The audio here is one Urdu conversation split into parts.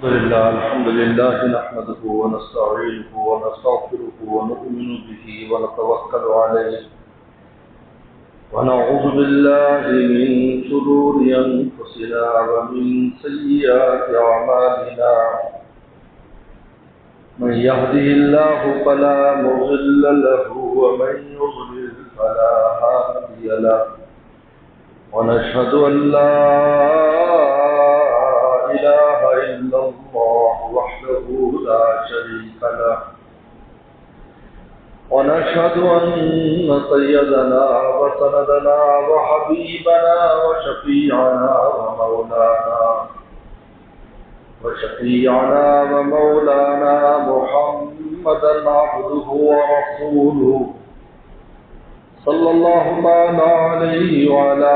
الحمد لله نحمده ونستعينه ونستغفره ونؤمن به ونتوكل عليه ونعوذ بالله من شرور أنفسنا ومن سيئات أعمالنا من يهده الله فلا مضل له ومن يضلل فلا هادي له ونشهد أن لا إله إلا الله وحده لا شريك له ونشهد أن سيدنا وسندنا وحبيبنا وشفيعنا ومولانا محمدا عبده ورسوله صلى الله عليه وعلى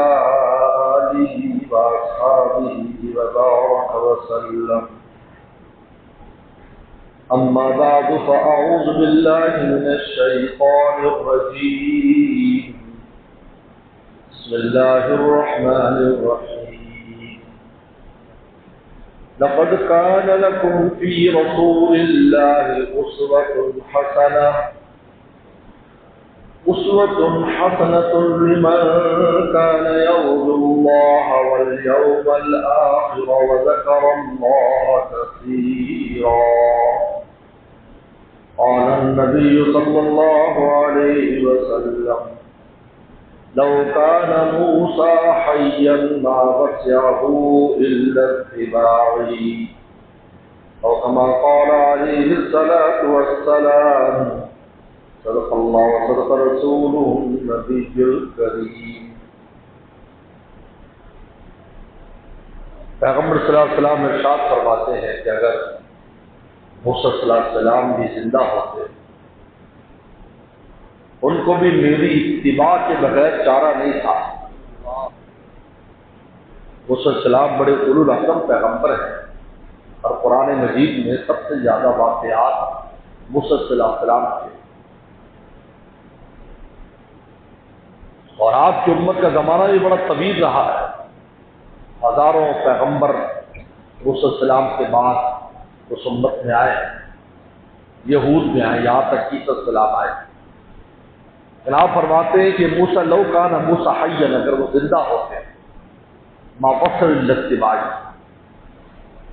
آله وأصحابه وبارك وسلم. أما بعد فأعوذ بالله من الشيطان الرجيم. بسم الله الرحمن الرحيم. لقد كان لكم في رسول الله أسوة حسنة لمن كان يرجو الله واليوم الآخر وذكر الله كثيرا. قال النبي صلى الله عليه وسلم: لو كان موسى حيا ما وسعه إلا اتباعي، أو كما قال عليه الصلاة والسلام. صدق اللہ وصدق رسولہ النبی الکریم. پیغمبر صلی اللہ علیہ وسلم ارشاد فرماتے ہیں کہ اگر موسیٰ صلی اللہ علیہ وسلم بھی زندہ ہوتے ان کو بھی میری اتباع کے بغیر چارہ نہیں تھا. موسیٰ علیہ السلام بڑے اولو العزم پیغمبر ہیں اور قرآن مجید میں سب سے زیادہ واقعات موسیٰ صلی اللہ علیہ وسلم کے. اور آپ کی امت کا زمانہ بھی بڑا طویل رہا ہے. ہزاروں پیغمبر موسیٰ علیہ السلام کے بعد اس امت میں آئے، یہود میں آئے، یہاں تک عیسیٰ علیہ السلام آئے. جناب فرماتے ہیں کہ موسیٰ لو کان موسیٰ حیا، اگر وہ زندہ ہوتے ما وصل الا اتباعی،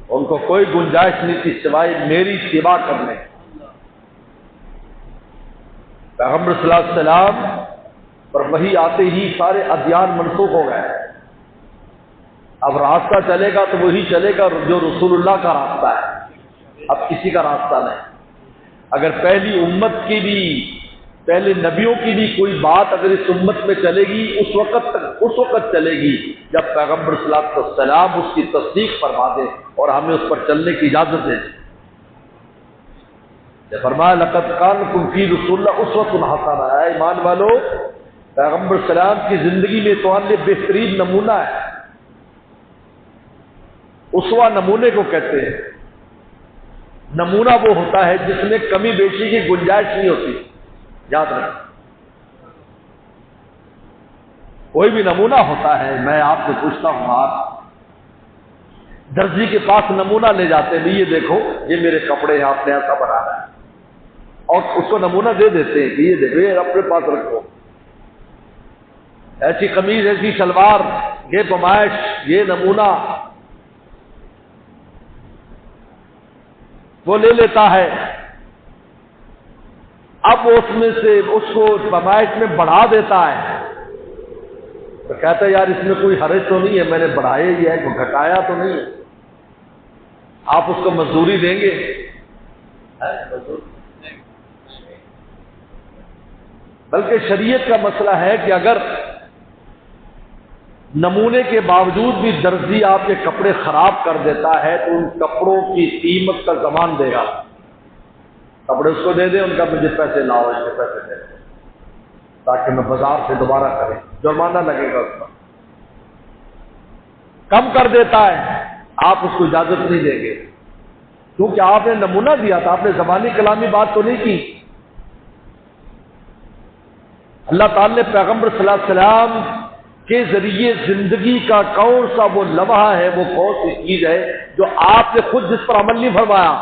ان کو کوئی گنجائش نہیں تھی سوائے میری اتباع کرنے. پیغمبر صلی اللہ علیہ وسلم پر وحی آتے ہی سارے ادیان منسوخ ہو گئے. اب راستہ چلے گا تو وہی چلے گا جو رسول اللہ کا راستہ ہے، اب کسی کا راستہ نہیں. اگر پہلی امت کی بھی، پہلے نبیوں کی بھی کوئی بات اگر اس امت میں چلے گی اس وقت چلے گی جب پیغمبر صلی اللہ علیہ وسلم اس کی تصدیق فرما دے اور ہمیں اس پر چلنے کی اجازت دے. فرمایا لقد کان لکم فی رسول اللہ اسوۃ حسنہ. اے ایمان والو، پیغمبر السلام کی زندگی میں تمہارے لیے بہترین نمونہ ہے. اسوہ نمونے کو کہتے ہیں. نمونہ وہ ہوتا ہے جس میں کمی بیشی کی گنجائش نہیں ہوتی. یاد رکھیں، کوئی بھی نمونہ ہوتا ہے. میں آپ سے پوچھتا ہوں، آپ درزی کے پاس نمونہ لے جاتے ہیں، یہ دیکھو یہ میرے کپڑے ہیں، آپ نے ایسا بنانا ہے، اور اس کو نمونہ دے دیتے ہیں کہ یہ دیکھو یہ اپنے پاس رکھو، ایسی قمیض، ایسی شلوار، یہ پیمائش، یہ نمونہ. وہ لے لیتا ہے. اب اس میں سے اس کو پیمائش میں بڑھا دیتا ہے تو کہتا ہے یار اس میں کوئی حرج تو نہیں ہے، میں نے بڑھایا ہی ہے، کوئی گھٹایا تو نہیں ہے. آپ اس کو مزدوری دیں گے؟ بلکہ شریعت کا مسئلہ ہے کہ اگر نمونے کے باوجود بھی درزی آپ کے کپڑے خراب کر دیتا ہے تو ان کپڑوں کی قیمت کا ضمان دے گا. کپڑے اس کو دے دیں، ان کا مجھے پیسے لاؤ، اس کے پیسے دے دیں تاکہ میں بازار سے دوبارہ کریں، جرمانہ لگے گا اس پر. کم کر دیتا ہے، آپ اس کو اجازت نہیں دیں گے کیونکہ آپ نے نمونہ دیا تھا، آپ نے زبانی کلامی بات تو نہیں کی. اللہ تعالی نے پیغمبر صلی اللہ علیہ وسلم کے ذریعے زندگی کا کون سا وہ لمحہ ہے، وہ کون سی چیز ہے جو آپ نے خود جس پر عمل نہیں فرمایا؟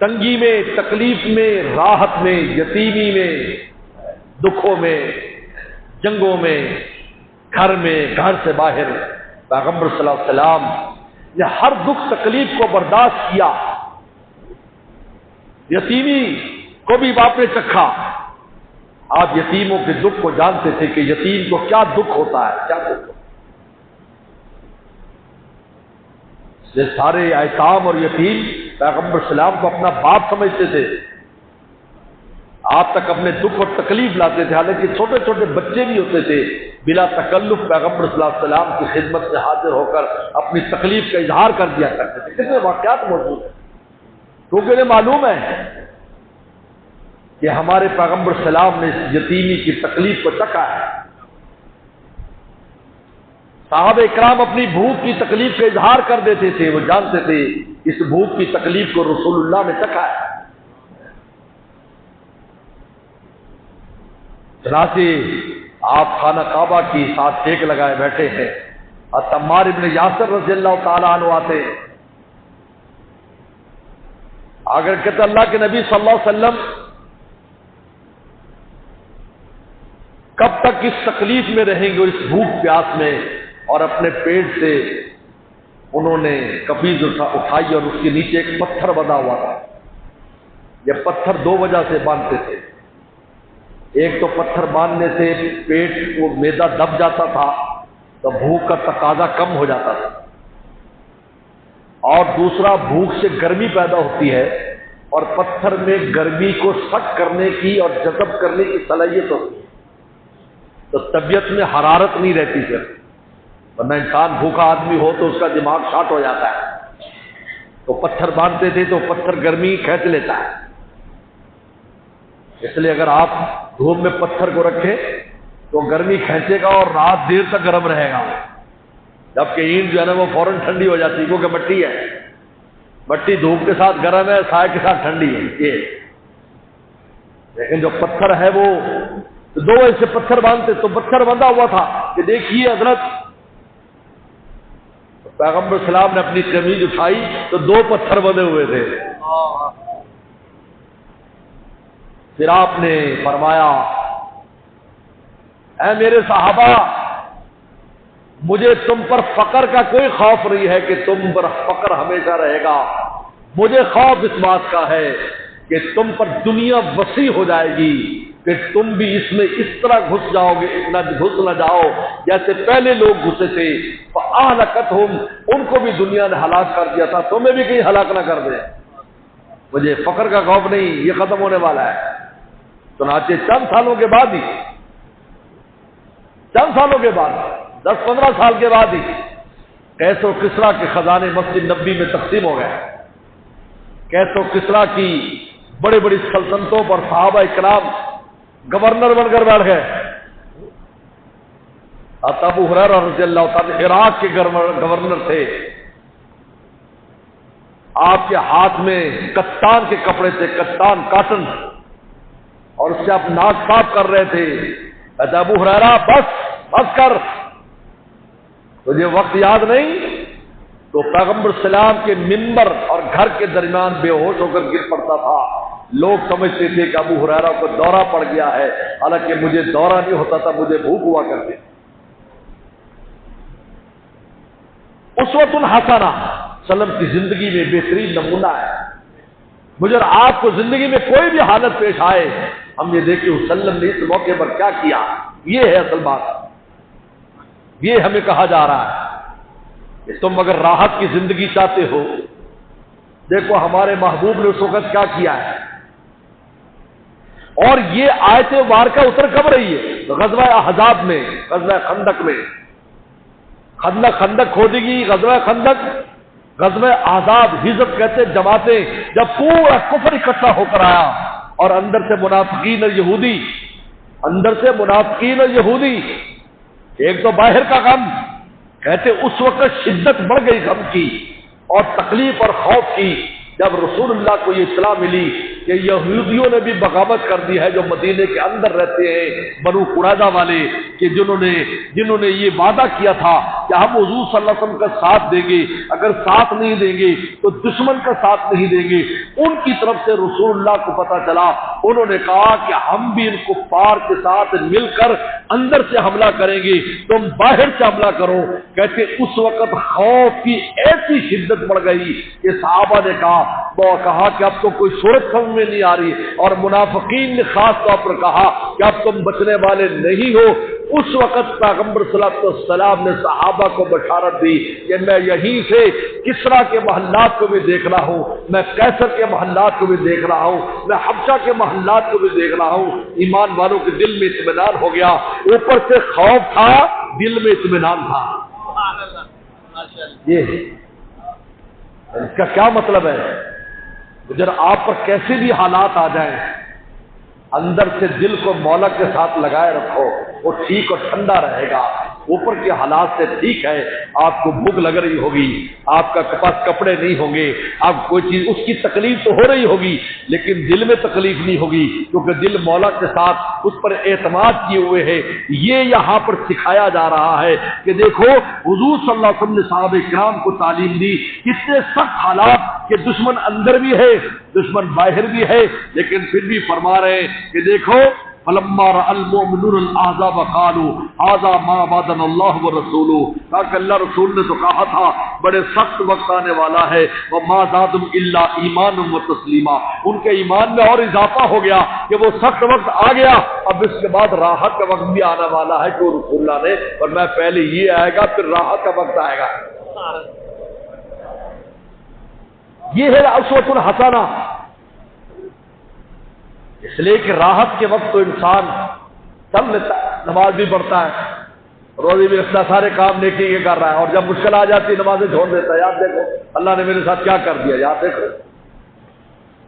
تنگی میں، تکلیف میں، راحت میں، یتیمی میں، دکھوں میں، جنگوں میں، گھر میں، گھر سے باہر، پیغمبر صلی اللہ علیہ وسلم نے ہر دکھ تکلیف کو برداشت کیا۔ یتیمی کو بھی باپ نے چکھا۔ آپ یتیموں کے دکھ کو جانتے تھے کہ یتیم کو کیا دکھ ہوتا ہے، کیا دکھ ہوتا ہے۔ یہ سارے ایتام اور یتیم پیغمبر السلام کو اپنا باپ سمجھتے تھے، آپ تک اپنے دکھ اور تکلیف لاتے تھے، حالانکہ چھوٹے چھوٹے بچے بھی ہوتے تھے، بلا تکلف پیغمبر صلی اللہ علیہ وسلم کی خدمت سے حاضر ہو کر اپنی تکلیف کا اظہار کر دیا کرتے تھے۔ کتنے واقعات موجود ہیں، کیونکہ انہیں معلوم ہے کہ ہمارے پیغمبر السلام نے اس یتیمی کی تکلیف کو چکھا ہے۔ صحابہ اکرام اپنی بھوک کی تکلیف کا اظہار کر دیتے تھے، وہ جانتے تھے اس بھوک کی تکلیف کو رسول اللہ نے چکھا ہے۔ چنانچہ آپ خانہ کعبہ کی ساتھ ٹیک لگائے بیٹھے ہیں، عمار ابن یاسر رضی اللہ تعالیٰ عنہ آتے، اگر کہتے اللہ کے نبی صلی اللہ علیہ وسلم کب تک اس تکلیف میں رہیں گے، اس بھوک پیاس میں، اور اپنے پیٹ سے انہوں نے کفیز اٹھائی اور اس کے نیچے ایک پتھر بندھا ہوا تھا۔ یہ پتھر دو وجہ سے باندھتے تھے، ایک تو پتھر باندھنے سے پیٹ کو معدہ دب جاتا تھا تو بھوک کا تقاضا کم ہو جاتا تھا، اور دوسرا بھوک سے گرمی پیدا ہوتی ہے، اور پتھر میں گرمی کو سک کرنے کی اور جذب کرنے کی صلاحیت ہوتی ہے، تو طبیعت میں حرارت نہیں رہتی پھر، ورنہ انسان بھوکا آدمی ہو تو اس کا دماغ شاٹ ہو جاتا ہے۔ تو پتھر باندھتے تھے تو پتھر گرمی کھینچ لیتا ہے، اس لیے اگر آپ دھوپ میں پتھر کو رکھیں تو گرمی کھینچے گا اور رات دیر تک گرم رہے گا، جبکہ اینٹ جو ہے نا وہ فوراً ٹھنڈی ہو جاتی ہے، کیونکہ مٹی ہے، مٹی دھوپ کے ساتھ گرم ہے، سائے کے ساتھ ٹھنڈی ہے یہ۔ لیکن جو پتھر ہے وہ دو ایسے پتھر باندھتے، تو پتھر بندھا ہوا تھا کہ دیکھیے حضرت، پیغمبر السلام نے اپنی قمیض اٹھائی تو دو پتھر بندھے ہوئے تھے۔ پھر آپ نے فرمایا اے میرے صحابہ، مجھے تم پر فقر کا کوئی خوف نہیں ہے کہ تم پر فقر ہمیشہ رہے گا، مجھے خوف اس بات کا ہے کہ تم پر دنیا وسیع ہو جائے گی کہ تم بھی اس میں اس طرح گھس جاؤ گے، گھس نہ جاؤ جیسے پہلے لوگ گھسے تھے، فَأَهْلَكَتْهُمْ، ان کو بھی دنیا نے ہلاک کر دیا تھا، تمہیں بھی کہیں ہلاک نہ کر دے۔ مجھے فقر کا خوف نہیں، یہ ختم ہونے والا ہے۔ چنانچہ چند سالوں کے بعد ہی، چند سالوں کے بعد، 10-15 سال کے بعد ہی قیس و کسریٰ کے خزانے مسجد نبوی میں تقسیم ہو گئے۔ قیس و کسریٰ کی بڑی بڑی سلطنتوں پر صحابہ اکرام گورنر بن کر بیٹھ گئے۔ ابو ہریرہ رضی اللہ تعالیٰ عراق کے گورنر تھے، آپ کے ہاتھ میں کتان کے کپڑے تھے، کتان کاٹن، اور اس سے آپ ناک صاف کر رہے تھے۔ ابو ہریرہ بس کر، تجھے وقت یاد نہیں؟ تو پیغمبر السلام کے منبر اور گھر کے درمیان بے ہوش ہو کر گر پڑتا تھا، لوگ سمجھتے تھے کہ ابو ہریرہ کو دورہ پڑ گیا ہے، حالانکہ مجھے دورہ نہیں ہوتا تھا، مجھے بھوک ہوا کرتی۔ اسوۃ حسنہ سلم کی زندگی میں بہترین نمونہ ہے۔ مجھے آپ کو زندگی میں کوئی بھی حالت پیش آئے، ہم یہ دیکھیں وسلم نے اس موقع پر کیا کیا، یہ ہے اصل بات۔ یہ ہمیں کہا جا رہا ہے کہ تم اگر راحت کی زندگی چاہتے ہو، دیکھو ہمارے محبوب نے اس وقت کیا کیا ہے۔ اور یہ آیت مبارکہ اتر کب رہی ہے؟ غزوہ احزاب میں، غزوہ خندق میں۔ خندق کھودی گی، غزوہ خندق، غزوہ احزاب، حزب کہتے جماعتیں، جب پورا کفر اکٹھا ہو کر آیا اور اندر سے منافقین اور یہودی، اندر سے منافقین اور یہودی، ایک تو باہر کا غم، کہتے اس وقت شدت بڑھ گئی غم کی اور تکلیف اور خوف کی، جب رسول اللہ کو یہ اطلاع ملی کہ یہودیوں نے بھی بغاوت کر دی ہے جو مدینے کے اندر رہتے ہیں، بنو قریظہ والے، کہ جنہوں نے یہ وعدہ کیا تھا کہ ہم حضور صلی اللہ علیہ وسلم کا ساتھ دیں گے، اگر ساتھ نہیں دیں گے تو دشمن کا ساتھ نہیں دیں گے۔ ان کی طرف سے رسول اللہ کو پتا چلا، انہوں نے کہا کہ ہم بھی ان کفار کے ساتھ مل کر اندر سے حملہ کریں گے، تم باہر سے حملہ کرو۔ کہتے اس وقت خوف کی ایسی شدت بڑھ گئی کہ صحابہ نے کہا کہ اب تو کوئی صورت سمجھ میں نہیں آ رہی، اور منافقین نے خاص طور پر کہا کہ اب تم بچنے والے نہیں ہو۔ اس وقت پیغمبر صلی اللہ علیہ وسلم نے صحابہ کو بشارت دی کہ میں یہیں سے کسرا کے محلات کو بھی دیکھ رہا ہوں، میں قیصر کے محلات کو بھی دیکھ رہا ہوں، میں حبشہ کے محلات کو بھی دیکھ رہا ہوں۔ ایمان والوں کے دل میں اطمینان ہو گیا، اوپر سے خوف تھا، دل میں اطمینان تھا۔ یہ اس کا کیا مطلب ہے؟ جب آپ پر کیسے بھی حالات آ جائیں، اندر سے دل کو مولا کے ساتھ لگائے رکھو، وہ ٹھیک اور ٹھنڈا رہے گا۔ اوپر کے حالات سے ٹھیک ہے، آپ کو بھوک لگ رہی ہوگی، آپ کا پاس کپڑے نہیں ہوں گے، آپ کوئی چیز اس کی تکلیف تو ہو رہی ہوگی، لیکن دل میں تکلیف نہیں ہوگی، کیونکہ دل مولا کے ساتھ اس پر اعتماد کیے ہوئے ہے۔ یہ یہاں پر سکھایا جا رہا ہے کہ دیکھو حضور صلی اللہ علیہ وسلم نے صحابہ کرام کو تعلیم دی، کتنے سخت حالات کہ دشمن اندر بھی ہے، دشمن باہر بھی ہے، لیکن پھر بھی فرما رہے ہیں کہ دیکھو فلما رأى المؤمنون الأحزاب قالوا هذا ما وعدنا الله ورسوله، تاکہ اللہ رسول نے تو کہا تھا بڑے سخت وقت آنے والا ہے، وما زادهم الا ایمانا وتسلیما، ان کے ایمان میں اور اضافہ ہو گیا کہ وہ سخت وقت آ گیا، اب اس کے بعد راحت کا وقت بھی آنے والا ہے جو رسول اللہ نے فرمایا پہلے یہ آئے گا پھر راحت کا وقت آئے گا۔ یہ ہے اسوۃ الحسنہ، اس لیے کہ راحت کے وقت تو انسان سب لیتا ہے، نماز بھی پڑھتا ہے، روزی بھی رکھتا، سارے کام نیکی کے کر رہا ہے، اور جب مشکل آ جاتی ہے نمازیں چھوڑ دیتا ہے۔ یاد دیکھو اللہ نے میرے ساتھ کیا کر دیا، یاد دیکھو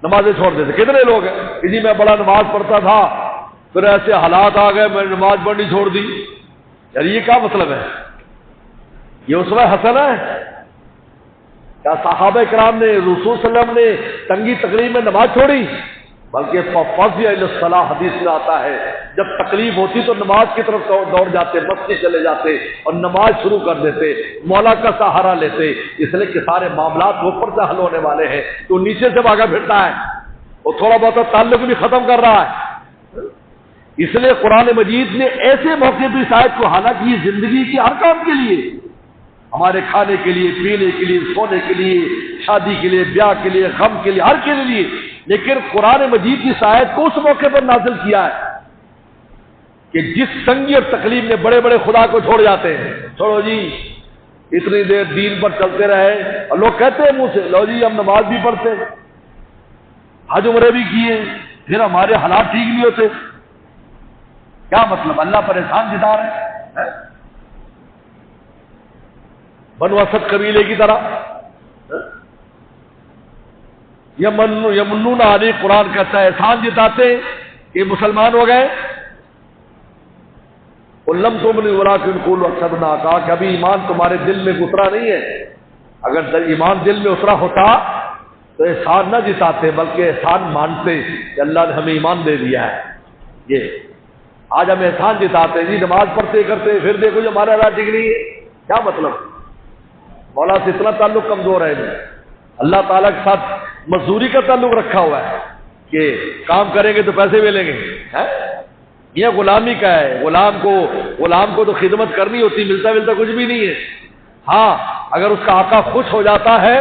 نمازیں چھوڑ دیتے۔ کتنے لوگ ہیں کسی میں بڑا نماز پڑھتا تھا، پھر ایسے حالات آ گئے میں نے نماز پڑھنی چھوڑ دی۔ یار یہ کیا مطلب ہے؟ یہ اسوہ حسنہ ہے؟ کیا صحابہ کرام نے رسول صلی اللہ علیہ وسلم نے تنگی تکلیف میں نماز چھوڑی؟ بلکہ فَفَضِّعَ إِلَى الصَّلَاةِ حدیث میں آتا ہے جب تکلیف ہوتی تو نماز کی طرف دوڑ جاتے، مسجد چلے جاتے اور نماز شروع کر دیتے، مولا کا سہارا لیتے، اس لیے کہ سارے معاملات اوپر سے حل ہونے والے ہیں، تو نیچے سے بھاگا پھرتا ہے، وہ تھوڑا بہت تعلق بھی ختم کر رہا ہے۔ اس لیے قرآن مجید نے ایسے موقع پہ اس آیت کو، حالانکہ یہ زندگی کے ہر کام کے لیے، ہمارے کھانے کے لیے، پینے کے لیے، سونے کے لیے، شادی کے لیے، بیاہ کے لیے، غم کے لیے، ہر کے لیے، لیکن قرآن مجید کی آیت کو اس موقع پر نازل کیا ہے کہ جس تنگی اور تکلیف میں بڑے بڑے خدا کو چھوڑ جاتے ہیں، چھوڑو جی اتنی دیر دین پر چلتے رہے، اور لوگ کہتے ہیں منہ سے لو جی ہم نماز بھی پڑھتے، حج عمرے بھی کیے، پھر ہمارے حالات ٹھیک نہیں ہوتے۔ کیا مطلب؟ اللہ پر احسان جتا رہے ہیں بنو اسد قبیلے کی طرح۔ یمنون علی، قرآن کہتا ہے احسان جتاتے کہ مسلمان ہو گئے۔ لم تؤمنوا ولکن قولوا اسلمنا، کہا کہ ابھی ایمان تمہارے دل میں اترا نہیں ہے، اگر ایمان دل میں اترا ہوتا تو احسان نہ جتاتے بلکہ احسان مانتے کہ اللہ نے ہمیں ایمان دے دیا ہے۔ یہ آج ہم احسان جتاتے ہیں جی نماز پڑھتے کرتے، پھر دیکھو جو ہمارا اللہ ٹھیک نہیں ہے۔ کیا مطلب؟ مولا سے اتنا تعلق کمزور ہے، اللہ تعالیٰ کے ساتھ مزدوری کا تعلق رکھا ہوا ہے کہ کام کریں گے تو پیسے ملیں گے۔ یہ غلامی کا ہے، غلام کو تو خدمت کرنی ہوتی، ملتا کچھ بھی نہیں ہے۔ ہاں اگر اس کا آقا خوش ہو جاتا ہے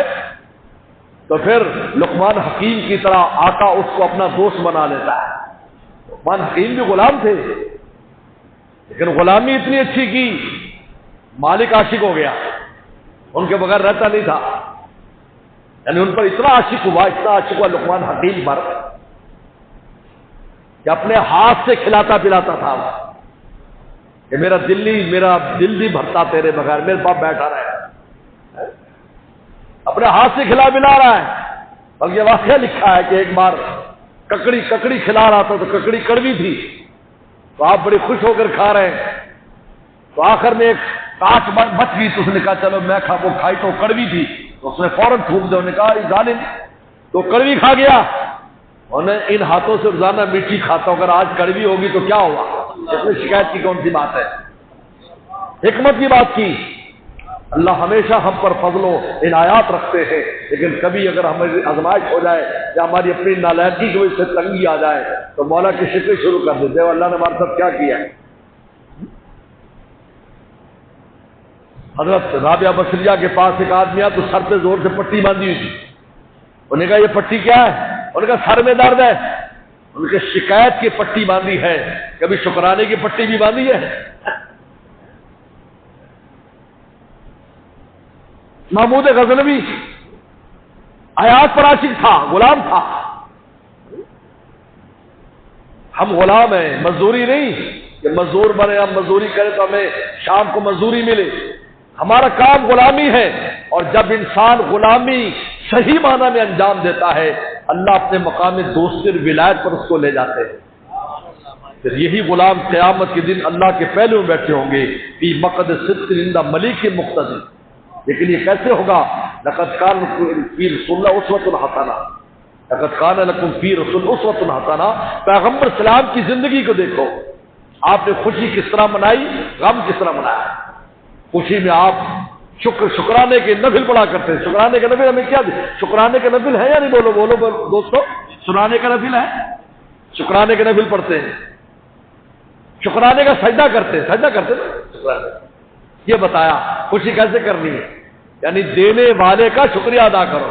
تو پھر لقمان حکیم کی طرح آقا اس کو اپنا دوست بنا لیتا ہے۔ لقمان حکیم بھی غلام تھے، لیکن غلامی اتنی اچھی کی مالک عاشق ہو گیا، ان کے بغیر رہتا نہیں تھا، یعنی ان پر اتنا عاشق ہوا لقمان حکیم پر کہ اپنے ہاتھ سے کھلاتا پلاتا تھا کہ میرا دل نہیں بھرتا تیرے بغیر، میرے باپ بیٹھا رہے، اپنے ہاتھ سے کھلا پلا رہا ہے۔ بلکہ واقعہ لکھا ہے کہ ایک بار ککڑی کھلا رہا تھا تو ککڑی کڑوی تھی، تو آپ بڑے خوش ہو کر کھا رہے ہیں، تو آخر میں ایک کاٹ بچ گئی، تو اس نے کہا چلو میں کھائی تو کڑوی تھی، تو اس نے فوراً تھوک دیا، انہوں نے کہا ظالم، تو کڑوی کھا گیا، اور میں ان ہاتھوں سے روزانہ میٹھی کھاتا ہوں، اگر آج کڑوی ہوگی تو کیا ہوا؟ اس میں شکایت کی کون سی بات ہے؟ حکمت کی بات کی۔ اللہ ہمیشہ ہم پر فضل و عنایات رکھتے ہیں، لیکن کبھی اگر ہماری آزمائش ہو جائے یا ہماری اپنی نالائقی کی وجہ سے تنگی آ جائے تو مولا کی شکر شروع کر دیتے ہیں، اللہ نے ہمارے ساتھ کیا کیا ہے۔ حضرت رابعہ بصریہ کے پاس ایک آدمی آیا تو سر پہ زور سے پٹی باندھی ہوئی تھی۔ انہوں نے کہا یہ پٹی کیا ہے؟ انہوں نے کہا سر میں درد ہے۔ ان کے شکایت کی پٹی باندھی ہے، کبھی شکرانے کی پٹی بھی باندھی ہے؟ محمود غزنوی آیات پر عاشق تھا، غلام تھا۔ ہم غلام ہیں، مزدوری نہیں کہ مزدور بنے، ہم مزدوری کریں تو ہمیں شام کو مزدوری ملے۔ ہمارا کام غلامی ہے، اور جب انسان غلامی صحیح معنی میں انجام دیتا ہے اللہ اپنے مقام دوستی اور ولایت پر اس کو لے جاتے ہیں۔ پھر یہی غلام قیامت کے دن اللہ کے پہلو میں بیٹھے ہوں گے فی مقعد صدق عند ملیک مقتدر۔ لیکن یہ کیسے ہوگا؟ لقد کان فی رسول اللہ اسوۃ حسنہ، لقد کان لکم فی رسول اسوۃ حسنہ۔ پیغمبر اسلام کی زندگی کو دیکھو، آپ نے خوشی کس طرح منائی، غم کس طرح منایا۔ خوشی میں آپ شکرانے کے نفل پڑھا کرتے ہیں۔ شکرانے کا نفل ہمیں کیا دے؟ شکرانے کا نفل ہے یا نہیں؟ بولو بولو دوستو، سنانے کا نفل ہے؟ شکرانے کے نفل پڑھتے ہیں، شکرانے کا سجدہ کرتے ہیں، سجدہ کرتے ہیں شکرانے۔ یہ بتایا خوشی کیسے کرنی ہے، یعنی دینے والے کا شکریہ ادا کرو۔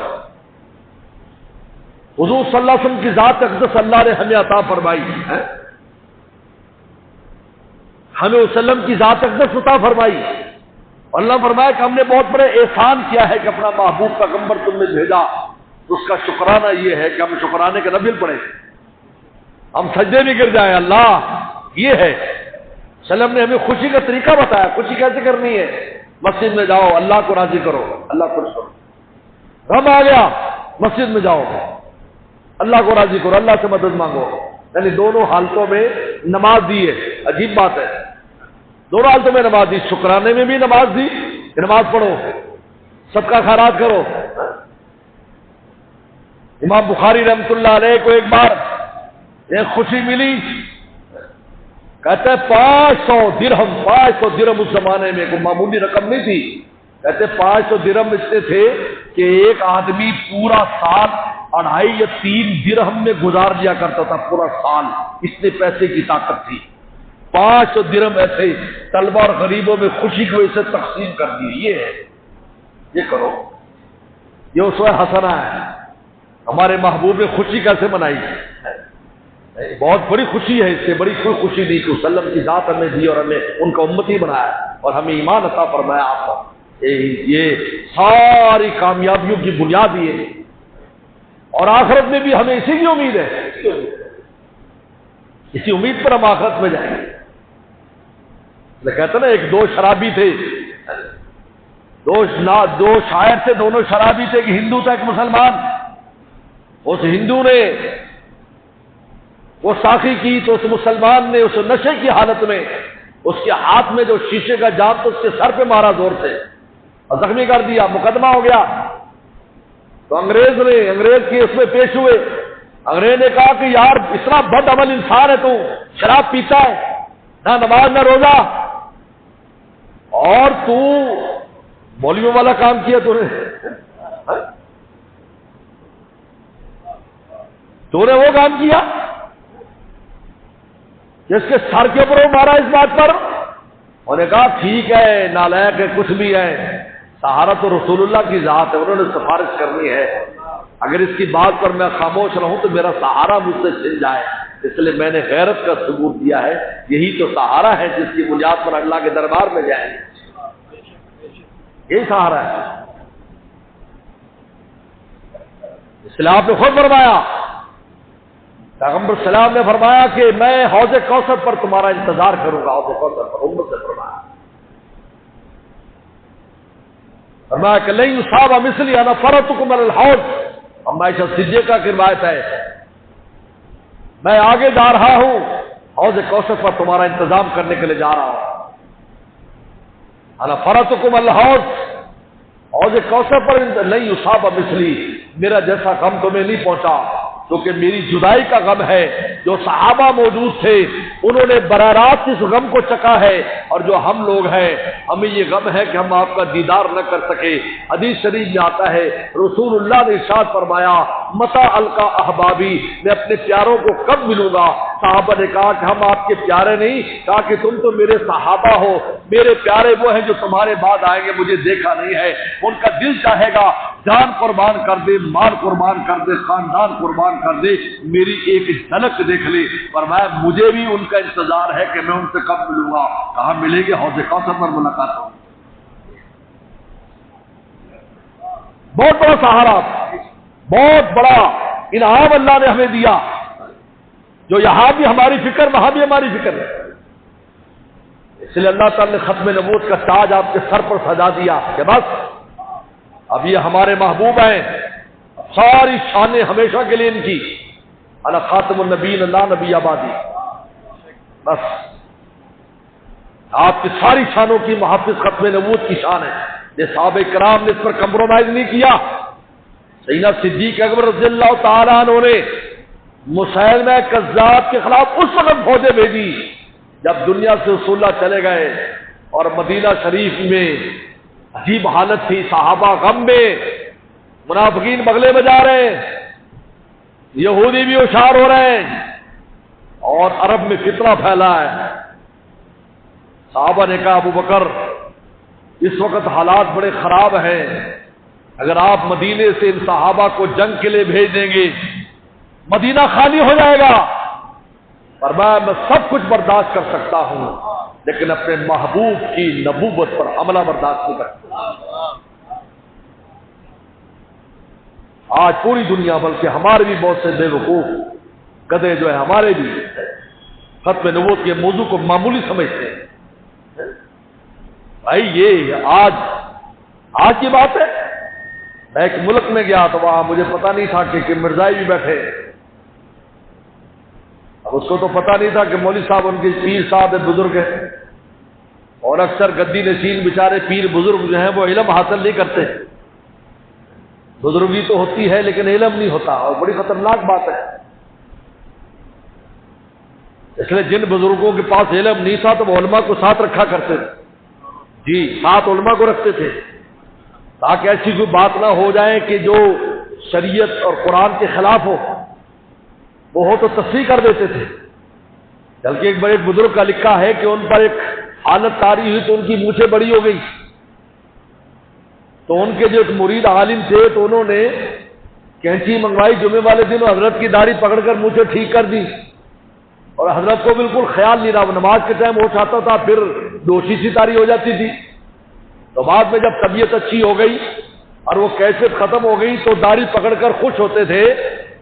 حضور صلی اللہ علیہ وسلم کی ذات اقدس اللہ نے ہمیں عطا فرمائی ہے، ہمیں وسلم کی ذات اقدس عطا فرمائی۔ اللہ فرمایا کہ ہم نے بہت بڑے احسان کیا ہے کہ اپنا محبوب پیغمبر تم نے بھیجا۔ اس کا شکرانہ یہ ہے کہ ہم شکرانے کا نفل پڑھیں، ہم سجدے میں گر جائیں۔ اللہ یہ ہے، سلم نے ہمیں خوشی کا طریقہ بتایا، خوشی کیسے کرنی ہے۔ مسجد میں جاؤ، اللہ کو راضی کرو، اللہ کو خوش کرو۔ غم آ گیا، مسجد میں جاؤ، اللہ کو راضی کرو، اللہ سے مدد مانگو۔ یعنی دونوں حالتوں میں نماز دی ہے۔ عجیب بات ہے، دونوں حالتوں میں نماز دی، شکرانے میں بھی نماز دی کہ نماز پڑھو، صدقہ خیرات کرو۔ امام بخاری رحمۃ اللہ علیہ کو ایک بار ایک خوشی ملی، کہتے 500 درہم، 500 درہم اس زمانے میں کوئی معمولی رقم نہیں تھی۔ کہتے 500 درہم اتنے تھے کہ ایک آدمی پورا سال 2.5 یا 3 درہم میں گزار لیا کرتا تھا، پورا سال، اتنے پیسے کی طاقت تھی۔ 500 درہم ایسے طلبہ اور غریبوں میں خوشی کی وجہ سے تقسیم کر دی۔ یہ ہے، یہ کرو، یہ اسوہ حسنہ ہے۔ ہمارے محبوب نے خوشی کیسے منائی؟ بہت بڑی خوشی ہے، اس سے بڑی کوئی خوشی نہیں کہ وسلم کی ذات ہمیں دی اور ہمیں ان کا امتی بنایا اور ہمیں ایمان عطا فرمایا۔ آپ کو یہ ساری کامیابیوں کی بنیاد یہ ہے، اور آخرت میں بھی ہمیں اسی کی امید ہے، اسی امید پر ہم آخرت میں جائیں گے۔ میں کہتا نا، ایک دو شرابی تھے، دو شاعر تھے، دونوں شرابی تھے، ایک ہندو تھا ایک مسلمان۔ اس ہندو نے وہ ساقی کی تو اس مسلمان نے اس نشے کی حالت میں اس کے ہاتھ میں جو شیشے کا جام تو اس کے سر پہ مارا زور سے اور زخمی کر دیا، مقدمہ ہو گیا۔ تو انگریز کی اس میں پیش ہوئے۔ انگریز نے کہا کہ یار اتنا بد عمل انسان ہے تو، شراب پیتا ہے، نہ نماز نہ روزہ، اور تو مولویوں والا کام کیا تو نے وہ کام کیا جس کے سر کے اوپر وہ مارا اس بات پر۔ انہوں نے کہا ٹھیک ہے، نالائق ہے، کچھ بھی ہے، سہارا تو رسول اللہ کی ذات ہے، انہوں نے سفارش کرنی ہے۔ اگر اس کی بات پر میں خاموش رہوں تو میرا سہارا مجھ سے چھن جائے، اس لیے میں نے غیرت کا ثبوت دیا ہے۔ یہی تو سہارا ہے جس کی بنیاد پر اللہ کے دربار میں جائیں، یہی سہارا ہے۔ اس لیے آپ نے خود فرمایا، پیغمبر سلام نے فرمایا کہ میں حوض کوثر پر تمہارا انتظار کروں گا، حوض کوثر پر امت سے فرمایا کہ لن یصاب مثلی انا فرطکم علی الحوض۔ عائشہ صدیقہ کی روایت ہے، میں آگے جا رہا ہوں، حوض کوثر پر تمہارا انتظام کرنے کے لیے جا رہا ہوں۔ انا فرطکم علی الحوض، حوض کوثر پر لن یصاب مثلی، میرا جیسا غم تمہیں نہیں پہنچا۔ کیونکہ میری جدائی کا غم ہے. جو صحابہ موجود تھے انہوں نے براہ راست اس غم کو چکا ہے، اور جو ہم لوگ ہیں ہمیں یہ غم ہے کہ ہم آپ کا دیدار نہ کر سکے. حدیث شریف میں آتا ہے رسول اللہ نے ارشاد فرمایا متی القا احبابی، میں اپنے پیاروں کو کب ملوں گا؟ صحابہ نے کہا کہ ہم آپ کے پیارے نہیں، کہا کہ تم تو میرے صحابہ ہو، میرے پیارے وہ ہیں جو تمہارے بعد آئیں گے، مجھے دیکھا نہیں ہے. ان کا دل چاہے گا جان قربان کر دے، مال قربان کر دے، خاندان قربان کر دے، میری ایک جھلک دیکھ لے. فرمایا مجھے بھی ان کا انتظار ہے کہ میں ان سے کب ملوں گا. کہاں ملیں گے؟ حوض کوثر پر ملاقات ہوگی. بہت بڑا سہارا، بہت بڑا انعام اللہ نے ہمیں دیا، جو یہاں بھی ہماری فکر وہاں بھی ہماری فکر ہے. اس لیے اللہ تعالی نے ختم نبوت کا تاج آپ کے سر پر سجا دیا کہ بس اب یہ ہمارے محبوب ہیں، ساری شانیں ہمیشہ کے لیے ان کی. انا خاتم النبیین لا نبی آبادی، بس آپ کی ساری شانوں کی محافظ ختم نبوت کی شان ہے. یہ صحابہ کرام نے اس پر کمپرومائز نہیں کیا. سیدنا صدیق اکبر رضی اللہ تعالیٰ عنہ نے مسیلمہ کذاب کے خلاف اس وقت فوجیں بھیجی جب دنیا سے رسول اللہ چلے گئے اور مدینہ شریف میں عجیب حالت تھی. صحابہ غم میں، منافقین بغلے بجا رہے ہیں، یہودی بھی ہوشیار ہو رہے ہیں، اور عرب میں فتنہ پھیلا ہے. صحابہ نے کہا ابو بکر اس وقت حالات بڑے خراب ہیں، اگر آپ مدینے سے ان صحابہ کو جنگ کے لیے بھیج دیں گے مدینہ خالی ہو جائے گا. فرمایا میں سب کچھ برداشت کر سکتا ہوں لیکن اپنے محبوب کی نبوت پر حملہ برداشت نہیں کر سکتا. آج پوری دنیا بلکہ ہمارے بھی بہت سے بے وقوف گدھے جو ہے ہمارے بھی ختم نبوت کے موضوع کو معمولی سمجھتے ہیں. بھائی یہ آج کی بات ہے. میں ایک ملک میں گیا تو وہاں مجھے پتا نہیں تھا کہ مرزائی بھی بیٹھے. اب اس کو تو پتا نہیں تھا کہ مولوی صاحب ان کے پیر صاحب بزرگ ہیں، اور اکثر گدی نشین بیچارے پیر بزرگ جو ہیں وہ علم حاصل نہیں کرتے. بزرگی تو ہوتی ہے لیکن علم نہیں ہوتا، اور بڑی خطرناک بات ہے. اس لیے جن بزرگوں کے پاس علم نہیں تھا تو وہ علماء کو ساتھ رکھا کرتے تھے. جی ساتھ علماء کو رکھتے تھے تاکہ ایسی کوئی بات نہ ہو جائے کہ جو شریعت اور قرآن کے خلاف ہو، وہ ہو تو تصحیح کر دیتے تھے. بلکہ ایک بڑے بزرگ کا لکھا ہے کہ ان پر ایک حالت طاری ہوئی تو ان کی مونچھیں بڑی ہو گئی، تو ان کے جو ایک مرید عالم تھے تو انہوں نے کینچی منگوائی جمعے والے دن، حضرت کی داڑھی پکڑ کر مونچھیں ٹھیک کر دی، اور حضرت کو بالکل خیال نہیں رہا. وہ نماز کے ٹائم ہوش آتا تھا پھر دوشی سی طاری ہو جاتی تھی. تو بعد میں جب طبیعت اچھی ہو گئی اور وہ کیفیت ختم ہو گئی تو داڑھی پکڑ کر خوش ہوتے تھے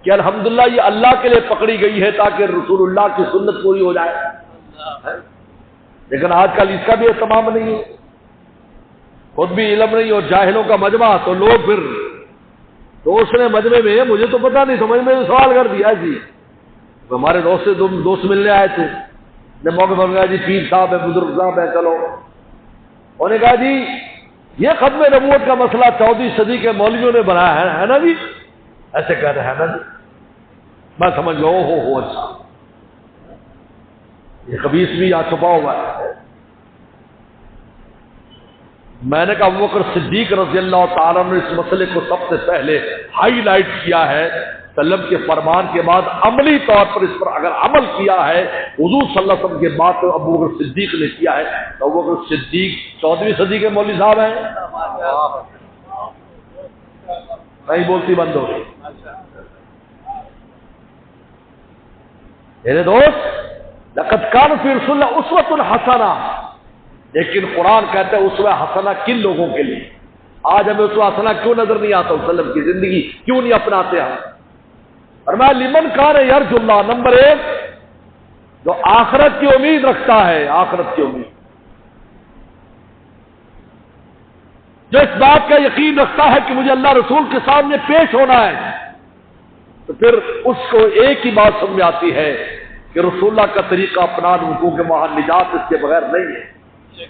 کہ الحمدللہ یہ اللہ کے لیے پکڑی گئی ہے تاکہ رسول اللہ کی سنت پوری ہو جائے. لیکن آج کل اس کا بھی اہتمام نہیں ہے، خود بھی علم نہیں اور جاہلوں کا مجمع، تو لوگ پھر دوست نے مجمع میں مجھے تو پتا نہیں سمجھ میں سوال کر دیا. جی ہمارے دوست ملنے آئے تھے، نے موقع پر کہا جی پیر صاحب ہے، بزرگ صاحب ہے، چلو. انہوں نے کہا جی یہ ختم نبوت کا مسئلہ 14ویں صدی کے مولویوں نے بنایا ہے نا جی، ایسے کہہ رہے ہیں نا جی. میں سمجھ گیا ہو اچھا یہ خبیث بھی یہاں چھپا ہوا ہے. میں نے کہا ابوبکر صدیق رضی اللہ تعالیٰ نے اس مسئلے کو سب سے پہلے ہائی لائٹ کیا ہے. وسلم کے فرمان کے بعد عملی طور پر اس پر اگر عمل کیا ہے حضور صلی اللہ علیہ وسلم کے بعد تو ابوبکر صدیق نے کیا ہے. تو ابوبکر صدیق 14ویں صدی کے مولوی صاحب ہیں. نہیں بولتی بند ہو گئی. میرے دوست لقد کان فی رسول اللہ اسوۃ حسنہ، لیکن قرآن کہتا ہے اسوہ حسنہ کن لوگوں کے لیے؟ آج ہمیں اسوہ حسنہ کیوں نظر نہیں آتا؟ وسلم کی زندگی کیوں نہیں اپناتے ہم؟ فرمایا لمن کان یرجو اللہ، نمبر 1 جو آخرت کی امید رکھتا ہے، آخرت کی امید، جو اس بات کا یقین رکھتا ہے کہ مجھے اللہ رسول کے سامنے پیش ہونا ہے، تو پھر اس کو ایک ہی بات سمجھ آتی ہے کہ رسول اللہ کا طریقہ اپنا لوں، کیونکہ وہاں نجات اس کے بغیر نہیں ہے.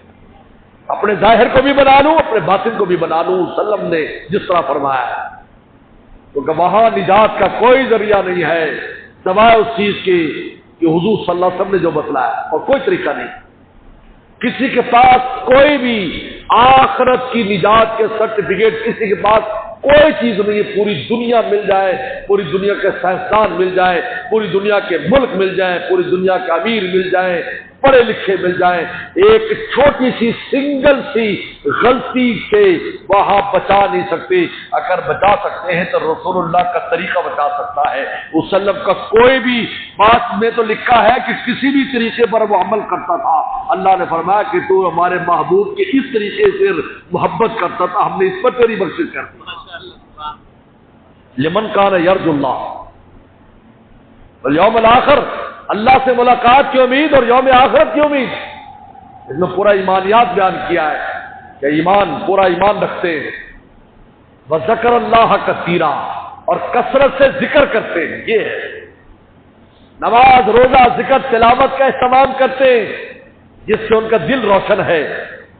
اپنے ظاہر کو بھی بنا لوں، اپنے باطن کو بھی بنا لوں. وسلم نے جس طرح فرمایا ہے کیونکہ وہاں نجات کا کوئی ذریعہ نہیں ہے سوائے اس چیز کی کہ حضور صلی اللہ علیہ وسلم نے جو بتلایا، اور کوئی طریقہ نہیں۔ کسی کے پاس کوئی بھی آخرت کی نجات کے سرٹیفکیٹ کسی کے پاس کوئی چیز نہیں ہے۔ پوری دنیا مل جائے، پوری دنیا کے سائنسدان مل جائے، پوری دنیا کے ملک مل جائیں، پوری دنیا کے امیر مل جائیں، پڑھے لکھے مل جائیں، ایک چھوٹی سی سنگل سی غلطی سے وہاں بچا نہیں سکتے۔ اگر بچا سکتے ہیں تو رسول اللہ کا طریقہ بچا سکتا ہے۔ وسلم کا کوئی بھی بات میں تو لکھا ہے کہ کسی بھی طریقے پر وہ عمل کرتا تھا، اللہ نے فرمایا کہ تو ہمارے محبوب کے اس طریقے سے محبت کرتا تھا، ہم نے اس پر تیری بخشش کر دی۔ لمن کان یرجو اللہ والیوم الآخر، اللہ سے ملاقات کی امید اور یوم آخرت کی امید، اس میں پورا ایمانیات بیان کیا ہے کہ ایمان، پورا ایمان رکھتے ہیں۔ وذکر اللہ کثیرا، اور کثرت سے ذکر کرتے ہیں، یہ ہے نماز روزہ ذکر تلاوت کا اہتمام کرتے ہیں جس سے ان کا دل روشن ہے۔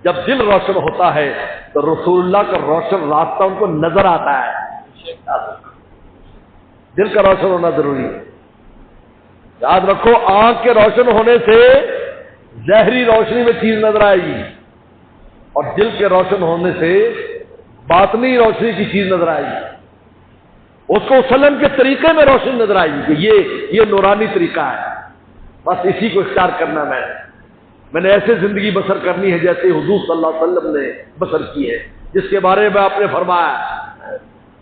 جب دل روشن ہوتا ہے تو رسول اللہ کا روشن راستہ ان کو نظر آتا ہے۔ دل کا روشن ہونا ضروری ہے۔ یاد رکھو، آنکھ کے روشن ہونے سے ظاہری روشنی میں چیز نظر آئے گی، اور دل کے روشن ہونے سے باطنی روشنی کی چیز نظر آئے گی۔ اس کو وسلم کے طریقے میں روشنی نظر آئے گی کہ یہ نورانی طریقہ ہے، بس اسی کو اختیار کرنا میں نے ایسے زندگی بسر کرنی ہے جیسے حضور صلی اللہ علیہ وسلم نے بسر کی ہے، جس کے بارے میں آپ نے فرمایا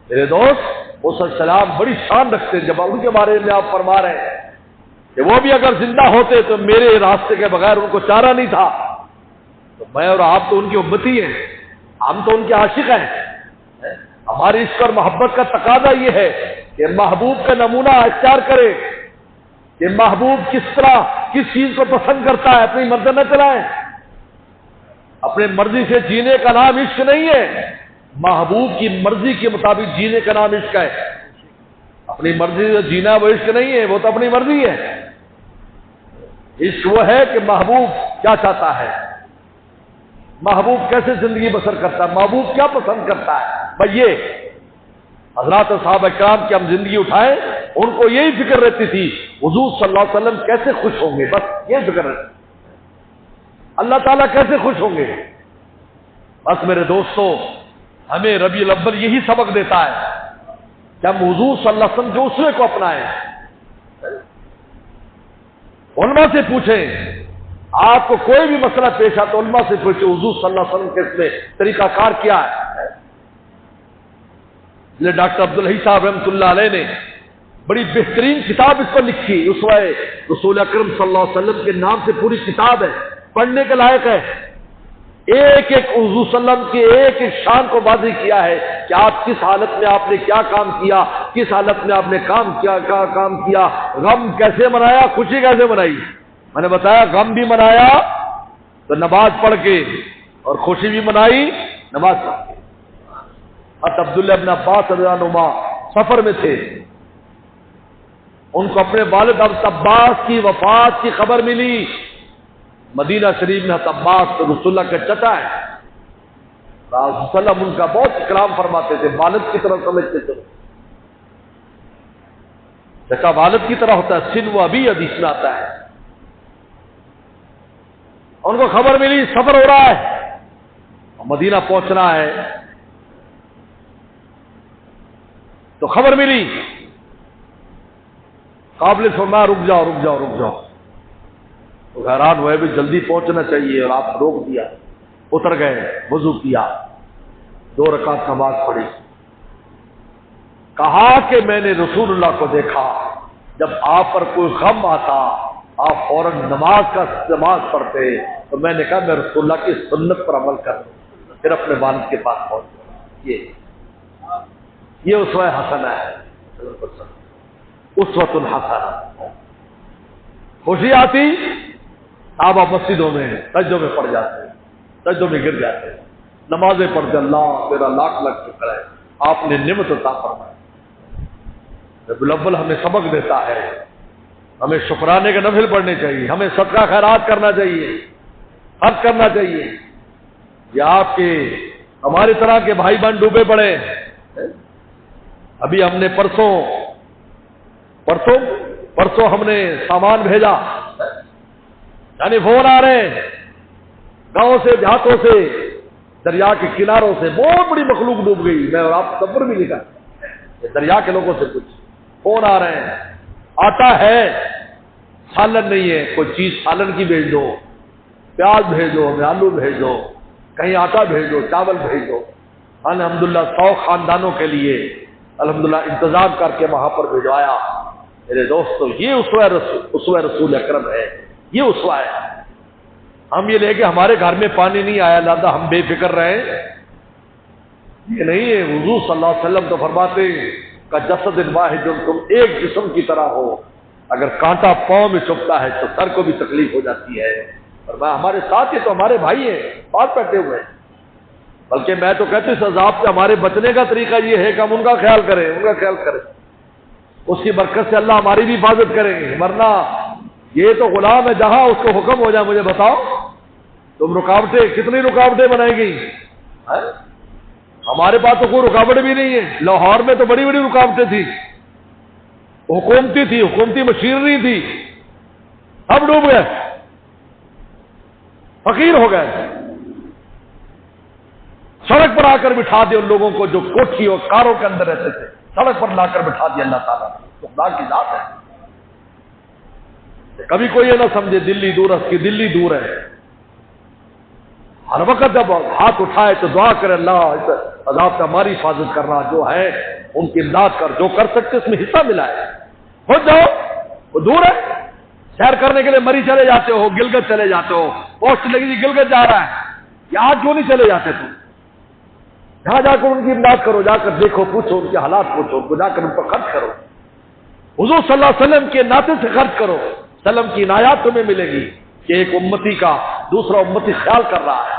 میرے دوست وہ سلام بڑی شان رکھتے ہیں۔ جب ان کے بارے میں آپ فرما رہے ہیں کہ وہ بھی اگر زندہ ہوتے تو میرے راستے کے بغیر ان کو چارہ نہیں تھا، تو میں اور آپ تو ان کی امتی ہیں، ہم تو ان کے عاشق ہیں۔ ہماری عشق اور محبت کا تقاضا یہ ہے کہ محبوب کا نمونہ اختیار کرے کہ محبوب کس طرح کس چیز کو پسند کرتا ہے، اپنی مرضی نہ چلائیں۔ اپنے مرضی سے جینے کا نام عشق نہیں ہے، محبوب کی مرضی کے مطابق جینے کا نام عشق ہے۔ اپنی مرضی سے جینا وہ عشق نہیں ہے، وہ تو اپنی مرضی ہے۔ عشق وہ ہے کہ محبوب کیا چاہتا ہے، محبوب کیسے زندگی بسر کرتا ہے، محبوب کیا پسند کرتا ہے۔ بھائی یہ حضرات صحابہ کرام کی ہم زندگی اٹھائیں، ان کو یہی فکر رہتی تھی حضور صلی اللہ علیہ وسلم کیسے خوش ہوں گے، بس یہ فکر رہتی، اللہ تعالیٰ کیسے خوش ہوں گے۔ بس میرے دوستو، ہمیں ربیع الاول یہی سبق دیتا ہے کہ ہم حضور صلی اللہ علیہ وسلم کے اسوے کو اپنائیں۔ علماء سے پوچھیں، آپ کو کوئی بھی مسئلہ پیش آتا علماء سے پوچھیں حضور صلی اللہ علیہ وسلم کے اس میں طریقہ کار کیا ہے۔ ڈاکٹر عبدالحی صاحب رحمۃ اللہ علیہ نے بڑی بہترین کتاب اس پر لکھی، اسوہ رسول اکرم صلی اللہ علیہ وسلم کے نام سے پوری کتاب ہے، پڑھنے کے لائق ہے۔ ایک ایک حضور صلی اللہ علیہ وسلم کی ایک ایک شان کو واضح کیا ہے کہ آپ کس حالت میں آپ نے کیا کام کیا، کس حالت میں آپ نے کام کیا، غم کیسے منایا، خوشی کیسے منائی۔ میں نے بتایا غم بھی منایا تو نماز پڑھ کے، اور خوشی بھی منائی نماز پڑھ کے۔ حضرت عبداللہ ابن عباس رضی اللہ عنہما سفر میں تھے، ان کو اپنے والد حضرت عباس کی وفات کی خبر ملی۔ مدینہ شریف میں حضرت عباس تو رسول اللہ کا چچا ہے، رسول اللہ ان کا بہت اکرام فرماتے تھے، والد کی طرح سمجھتے تھے۔ چچا والد کی طرح ہوتا ہے، سن وہ ابھی حدیث میں آتا ہے۔ ان کو خبر ملی سفر ہو رہا ہے، مدینہ پہنچنا ہے، تو خبر ملی، قابل فرمایا رک جاؤ، تو حیران ہوئے بھی جلدی پہنچنا چاہیے، اور آپ روک دیا۔ اتر گئے، وضو کیا، 2 رکعت نماز پڑھی، کہا کہ میں نے رسول اللہ کو دیکھا جب آپ پر کوئی غم آتا آپ فوراً نماز پڑھتے، تو میں نے کہا میں رسول اللہ کی سنت پر عمل کروں، پھر اپنے والد کے پاس پہنچ۔ یہ اسوہ حسنہ ہے، اسوۃ الحسنہ۔ خوشی آتی آپ مسجدوں میں سجدوں میں پڑ جاتے ہیں، سجدوں میں گر جاتے ہیں، نمازیں پڑھتے، اللہ تیرا لاکھ لاکھ شکر ہے آپ نے نعمت عطا فرمائی۔ ربیع الاول ہمیں سبق دیتا ہے، ہمیں شکرانے کے نفل پڑھنے چاہیے، ہمیں صدقہ خیرات کرنا چاہیے، خرچ کرنا چاہیے۔ یہ آپ کے ہماری طرح کے بھائی بہن ڈوبے پڑے، ابھی ہم نے پرسوں ہم نے سامان بھیجا، یعنی فون آ رہے ہیں گاؤں سے، دیہاتوں سے، دریا کے کناروں سے، بہت بڑی مخلوق ڈوب گئی، میں اور آپ صبر بھی لکھا، دریا کے لوگوں سے کچھ فون آ رہے ہیں، آٹا ہے سالن نہیں ہے، کوئی چیز سالن کی بھیج دو، پیاز بھیج دو، ہمیں آلو بھیج دو، کہیں آٹا بھیج دو، چاول بھیج دو۔ الحمدللہ 100 خاندانوں کے لیے الحمدللہ انتظام کر کے وہاں پر بھجوایا۔ میرے دوستو یہ اسوہ رسول اکرم ہے، یہ اسوہ ہے۔ ہم یہ لے کے ہمارے گھر میں پانی نہیں آیا لہذا ہم بے فکر رہے، یہ نہیں ہے۔ حضور صلی اللہ علیہ وسلم تو فرماتے ہیں کہ جسد واحد، تم ایک جسم کی طرح ہو، اگر کانٹا پاؤں میں چبھتا ہے تو سر کو بھی تکلیف ہو جاتی ہے۔ اور ہمارے ساتھ یہ تو ہمارے بھائی ہیں، پاس بیٹھے ہوئے ہیں، بلکہ میں تو کہتے اس عذاب سے ہمارے بچنے کا طریقہ یہ ہے کہ ہم ان کا خیال کریں، اس کی برکت سے اللہ ہماری بھی حفاظت کریں گے، ورنہ یہ تو غلام ہے، جہاں اس کو حکم ہو جائے مجھے بتاؤ تم کتنی رکاوٹیں بنائی گئی؟ ہمارے پاس تو کوئی رکاوٹ بھی نہیں ہے، لاہور میں تو بڑی بڑی رکاوٹیں تھی، حکومتی مشینری تھی، سب ڈوب گئے، فقیر ہو گئے۔ سڑک پر آ کر بٹھا دے ان لوگوں کو جو کوٹھی اور کاروں کے اندر رہتے تھے، سڑک پر لا کر بٹھا دیا اللہ تعالیٰ، تو خدا کی ذات ہے۔ کبھی کوئی یہ نہ سمجھے دلی دور ہے، اس کی دلی دور ہے، ہر وقت جب ہاتھ اٹھائے تو دعا کرے اللہ اس عذاب سے ہماری حفاظت کرنا، جو ہے ان کی امداد کر، جو کر سکتے اس میں حصہ ملا ہے، ہو جاؤ، وہ دور ہے، سیر کرنے کے لیے مری چلے جاتے ہو، گلگت چلے جاتے ہو، پوسٹ لگی جی گلگت جا رہا ہے، یہاں کیوں نہیں چلے جاتے تم؟ یہاں جا کر ان کی امداد کرو، جا کر دیکھو، پوچھو ان کے حالات، پوچھو ان کو، جا کر ان پر خرچ کرو، حضور صلی اللہ علیہ وسلم کے ناطے سے خرچ کرو، سلم کی عنایات تمہیں ملے گی کہ ایک امتی کا دوسرا امتی خیال کر رہا ہے۔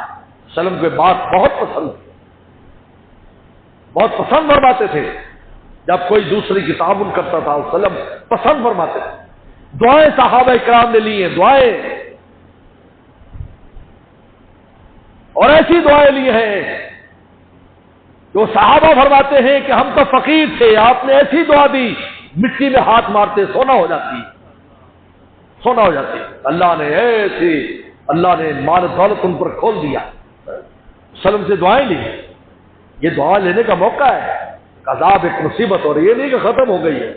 سلم کو بات بہت پسند فرماتے تھے، جب کوئی دوسری کی تعاون کرتا تھا سلم پسند فرماتے تھے۔ دعائیں صحابہ کرام نے لی ہیں، دعائیں، اور ایسی دعائیں لی ہیں جو صحابہ فرماتے ہیں کہ ہم تو فقیر تھے، آپ نے ایسی دعا دی مٹی میں ہاتھ مارتے سونا ہو جاتی، اللہ نے مال دولت ان پر کھول دیا۔ سلم سے دعائیں لی، یہ دعا لینے کا موقع ہے، عذاب ایک مصیبت، اور یہ نہیں کہ ختم ہو گئی ہے،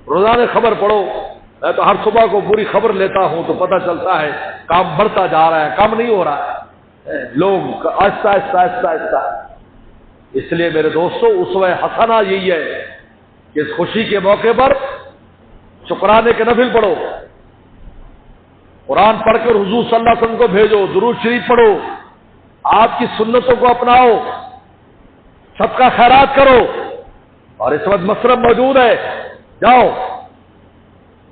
روزانہ خبر پڑھو، میں تو ہر صبح کو پوری خبر لیتا ہوں تو پتہ چلتا ہے کام بڑھتا جا رہا ہے، کام نہیں ہو رہا ہے، لوگ آہستہ آہستہ۔ اس لیے میرے دوستو اسوہ حسنہ یہی ہے کہ اس خوشی کے موقع پر شکرانے کے نفل پڑھو، قرآن پڑھ کر حضور صلی اللہ علیہ وسلم کو بھیجو، درود شریف پڑھو، آپ کی سنتوں کو اپناؤ، صدقہ خیرات کرو، اور اس وقت مصرف موجود ہے، جاؤ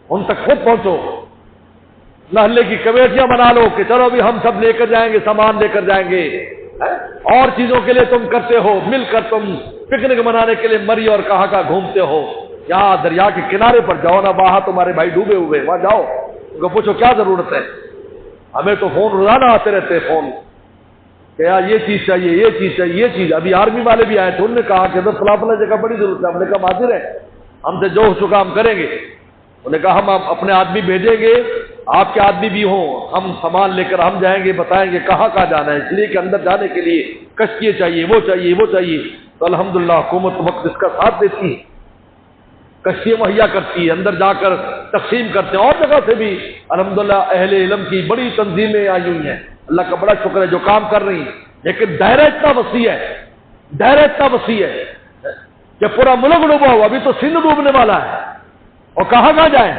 ان تک خود پہنچو، محلے کی کمیٹیاں بنا لو کہ چلو بھی ہم سب لے کر جائیں گے، سامان لے کر جائیں گے، اور چیزوں کے لیے تم کرتے ہو، مل کر تم پکنک منانے کے لیے مری اور کہاں گھومتے ہو، یہاں دریا کے کنارے پر جاؤ نا، وہاں تمہارے بھائی ڈوبے ہوئے، وہاں جاؤ، ان کو پوچھو کیا ضرورت ہے۔ ہمیں تو فون روزانہ آتے رہتے فون کہ یار یہ چیز چاہیے، یہ چیز چاہیے، یہ چیز۔ ابھی آرمی والے بھی آئے تھے، انہوں نے کہا کہ بس فلاں جگہ بڑی ضرورت ہے، ہم نے کہا حاضر ہے، ہم سے جو ہو چکا ہم کریں گے۔ انہوں نے کہا ہم اپنے آدمی بھیجیں گے، آپ کے آدمی بھی ہوں، ہم سامان لے کر ہم جائیں گے، بتائیں گے کہاں جانا ہے، اس لیے کہ اندر جانے کے لیے کشتی چاہیے، وہ چاہیے۔ تو الحمدللہ حکومت وقت اس کا ساتھ دیتی ہے، کشتی مہیا کرتی ہے، اندر جا کر تقسیم کرتے ہیں، اور جگہ سے بھی الحمدللہ اہل علم کی بڑی تنظیمیں آئی ہوئی ہیں، اللہ کا بڑا شکر ہے جو کام کر رہی ہیں، لیکن دائرہ اتنا وسیع ہے کہ پورا ملک ڈوبا ہوا، ابھی تو سندھ ڈوبنے والا ہے، اور کہاں جائیں،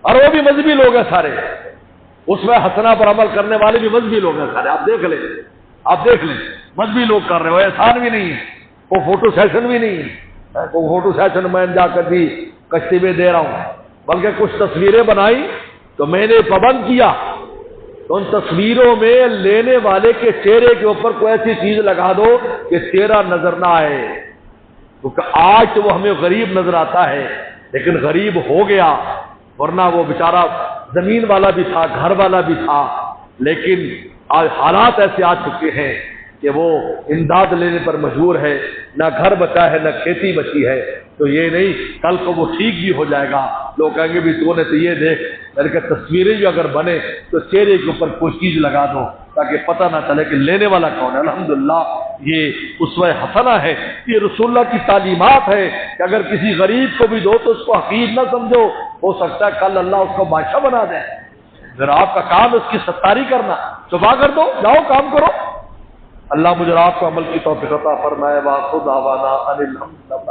اور وہ بھی مذہبی لوگ ہیں سارے، اس میں حسنہ پر عمل کرنے والے بھی مذہبی لوگ ہیں سارے، آپ دیکھ لیں مذہبی لوگ کر رہے ہو، احسان بھی نہیں ہے، وہ فوٹو سیشن بھی نہیں ہے، وہ فوٹو سیشن میں جا کر بھی کشتی میں دے رہا ہوں، بلکہ کچھ تصویریں بنائی تو میں نے پابند کیا تو ان تصویروں میں لینے والے کے چہرے کے اوپر کوئی ایسی چیز لگا دو کہ چہرہ نظر نہ آئے، کیونکہ آج تو وہ ہمیں غریب نظر آتا ہے، لیکن غریب ہو گیا، ورنہ وہ بیچارہ زمین والا بھی تھا، گھر والا بھی تھا، لیکن آج حالات ایسے آ چکے ہیں کہ وہ امداد لینے پر مجبور ہے، نہ گھر بچا ہے نہ کھیتی بچی ہے، تو یہ نہیں کل کو وہ ٹھیک بھی ہو جائے گا، لوگ کہیں گے بھی تو نے تو یہ دیکھ، میرے کہ تصویریں بھی اگر بنے تو چہرے کے اوپر کوئی چیز لگا دو تاکہ پتہ نہ چلے کہ لینے والا کون ہے۔ الحمدللہ یہ اسوہ حسنہ ہے، یہ رسول اللہ کی تعلیمات ہے کہ اگر کسی غریب کو بھی دو تو اس کو حقیر نہ سمجھو، ہو سکتا ہے کل اللہ اس کو بادشاہ بنا دے، پھر آپ کا کام اس کی ستاری کرنا، چھپا کر دو، جاؤ کام کرو۔ اللہ مجھے آپ کو عمل کی توفیق عطا فرمائے۔ وآخر دعوانا ان الحمد للہ۔